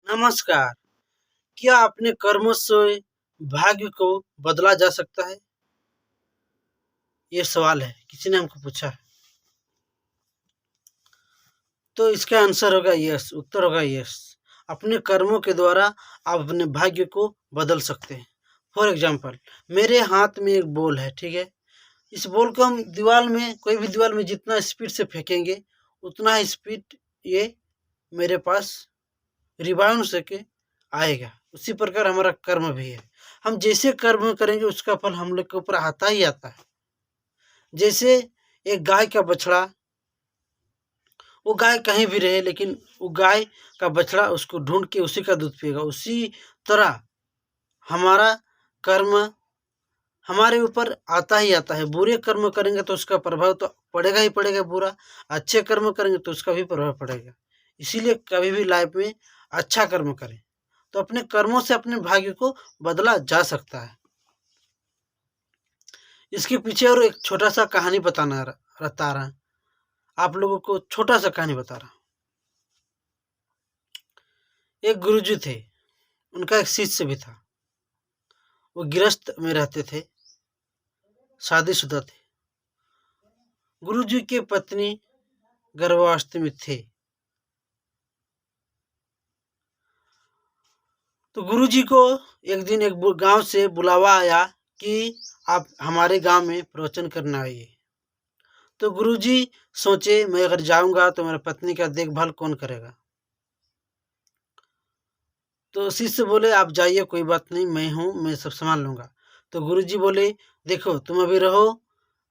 नमस्कार। क्या अपने कर्मों से भाग्य को बदला जा सकता है? ये सवाल है, किसी ने हमको पूछा है। तो इसका आंसर होगा यस, उत्तर होगा यस। अपने कर्मों के द्वारा आप अपने भाग्य को बदल सकते हैं। फॉर एग्जाम्पल, मेरे हाथ में एक बॉल है, ठीक है। इस बॉल को हम दीवार में, कोई भी दीवार में जितना स्पीड से फेंकेंगे उतना ही स्पीड ये मेरे पास रिबाउंड सके आएगा। उसी प्रकार हमारा कर्म भी है। हम जैसे कर्म करेंगे उसका फल हम लोग के ऊपर आता ही आता है। जैसे एक गाय का बछड़ा, वो गाय कहीं भी रहे लेकिन वो गाय का बछड़ा उसको ढूंढ के उसी का दूध पिएगा। उसी तरह हमारा कर्म हमारे ऊपर आता ही आता है। बुरे कर्म करेंगे तो उसका प्रभाव तो पड़ेगा ही पड़ेगा बुरा, अच्छे कर्म करेंगे तो उसका भी प्रभाव पड़ेगा। इसीलिए कभी भी लाइफ में अच्छा कर्म करें, तो अपने कर्मों से अपने भाग्य को बदला जा सकता है। इसके पीछे और एक छोटा सा कहानी बता रहा, आप लोगों को छोटा सा कहानी बता रहा। एक गुरुजी थे, उनका एक शिष्य भी था। वो गृहस्थ में रहते थे, शादीशुदा थे। गुरुजी की पत्नी गर्भावस्था में थे। तो गुरुजी को एक दिन एक गांव से बुलावा आया कि आप हमारे गांव में प्रवचन करना आइए। तो गुरुजी सोचे, मैं अगर जाऊंगा तो मेरी पत्नी का देखभाल कौन करेगा। तो शिष्य बोले, आप जाइए, कोई बात नहीं, मैं हूँ, मैं सब संभाल लूँगा। तो गुरुजी बोले, देखो तुम अभी रहो,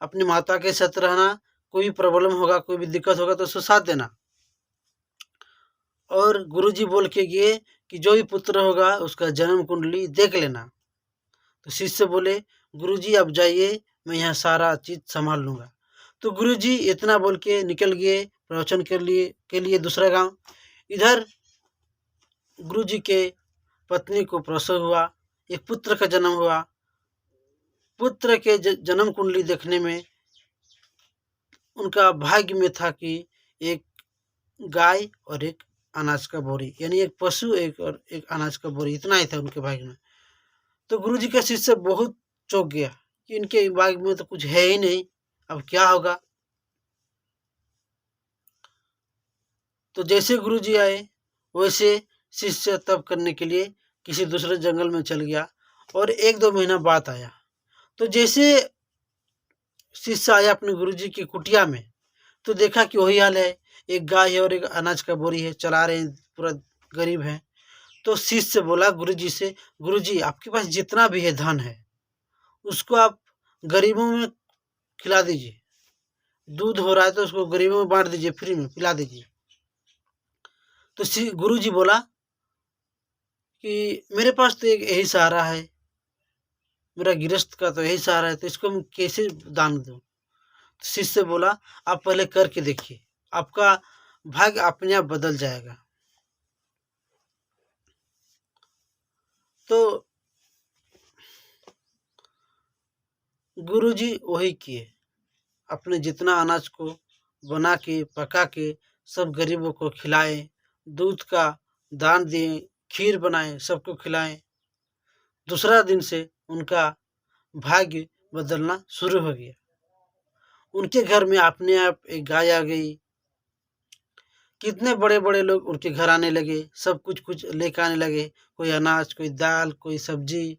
अपनी माता के साथ रहना, कोई भी प्रॉब्लम होगा, कोई भी दिक्कत होगा तो उसको साथ देना। और गुरुजी बोल के गए कि जो भी पुत्र होगा उसका जन्म कुंडली देख लेना। तो शिष्य बोले, गुरुजी आप जाइए, मैं यहाँ सारा चीज़ संभाल लूँगा। तो गुरुजी इतना बोल के निकल गए प्रवचन के लिए दूसरा गांव। इधर गुरुजी के पत्नी को प्रसव हुआ, एक पुत्र का जन्म हुआ। पुत्र के जन्म कुंडली देखने में उनका भाग्य में था कि एक गाय और एक अनाज का बोरी, यानी एक पशु एक और एक अनाज का बोरी, इतना ही था उनके भाग्य में। तो गुरुजी का शिष्य बहुत चौंक गया कि इनके भाग्य में तो कुछ है ही नहीं, अब क्या होगा। तो जैसे गुरुजी आए वैसे शिष्य तप करने के लिए किसी दूसरे जंगल में चल गया और 1-2 महीना बाद आया। तो जैसे शिष्य आया अपने गुरुजी की कुटिया में, तो देखा कि वही हाल है, एक गाय है और एक अनाज का बोरी है, चला रहे हैं, पूरा गरीब है। तो शिष्य बोला गुरुजी से, गुरुजी आपके पास जितना भी है धन है उसको आप गरीबों में खिला दीजिए, दूध हो रहा है तो उसको गरीबों में बांट दीजिए, फ्री में पिला दीजिए। तो गुरुजी बोला कि मेरे पास तो एक यही सहारा है, मेरा गृहस्थ का तो यही सहारा है, तो इसको मैं कैसे दान दूं। शिष्य बोला, आप पहले करके देखिए, आपका भाग्य अपने आप बदल जाएगा। तो गुरुजी वही किए, अपने जितना अनाज को बना के पका के सब गरीबों को खिलाए, दूध का दान दिए, खीर बनाए, सबको खिलाए। दूसरा दिन से उनका भाग्य बदलना शुरू हो गया। उनके घर में अपने आप एक गाय आ गई। कितने बड़े बड़े लोग उनके घर आने लगे, सब कुछ कुछ लेकर आने लगे, कोई अनाज, कोई दाल, कोई सब्जी।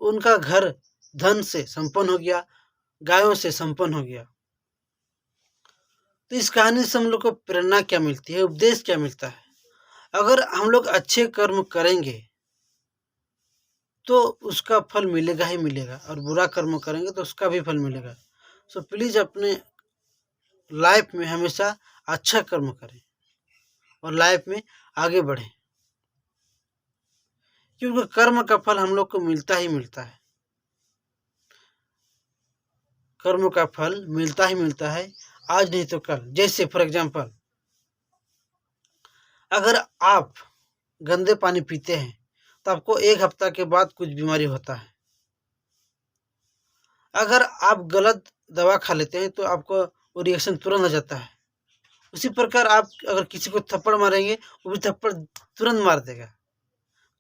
उनका घर धन से संपन्न हो गया, गायों से संपन्न हो गया। तो इस कहानी से हम लोग को प्रेरणा क्या मिलती है, उपदेश क्या मिलता है? अगर हम लोग अच्छे कर्म करेंगे तो उसका फल मिलेगा ही मिलेगा, और बुरा कर्म करेंगे तो उसका भी फल मिलेगा। सो प्लीज़ अपने लाइफ में हमेशा अच्छा कर्म करें और लाइफ में आगे बढ़ें, क्योंकि कर्म का फल हम लोग को मिलता ही मिलता है। कर्म का फल मिलता ही मिलता है, आज नहीं तो कल। जैसे फॉर एग्जाम्पल, अगर आप गंदे पानी पीते हैं तो आपको 1 हफ्ता के बाद कुछ बीमारी होता है। अगर आप गलत दवा खा लेते हैं तो आपको वो रिएक्शन तुरंत हो जाता है उसी प्रकार आप अगर किसी को थप्पड़ मारेंगे, वो भी थप्पड़ तुरंत मार देगा।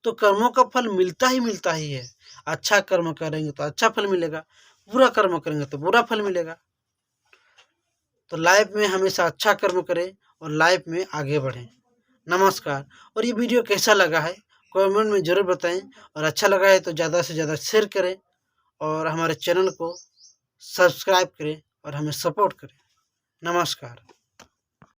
तो कर्मों का फल मिलता ही है। अच्छा कर्म करेंगे तो अच्छा फल मिलेगा, बुरा कर्म करेंगे तो बुरा फल मिलेगा। तो लाइफ में हमेशा अच्छा कर्म करें और लाइफ में आगे बढ़ें। नमस्कार। और ये वीडियो कैसा लगा है कमेंट में ज़रूर बताएं, और अच्छा लगा है तो ज़्यादा से ज़्यादा शेयर करें और हमारे चैनल को सब्सक्राइब करें और हमें सपोर्ट करें। नमस्कार।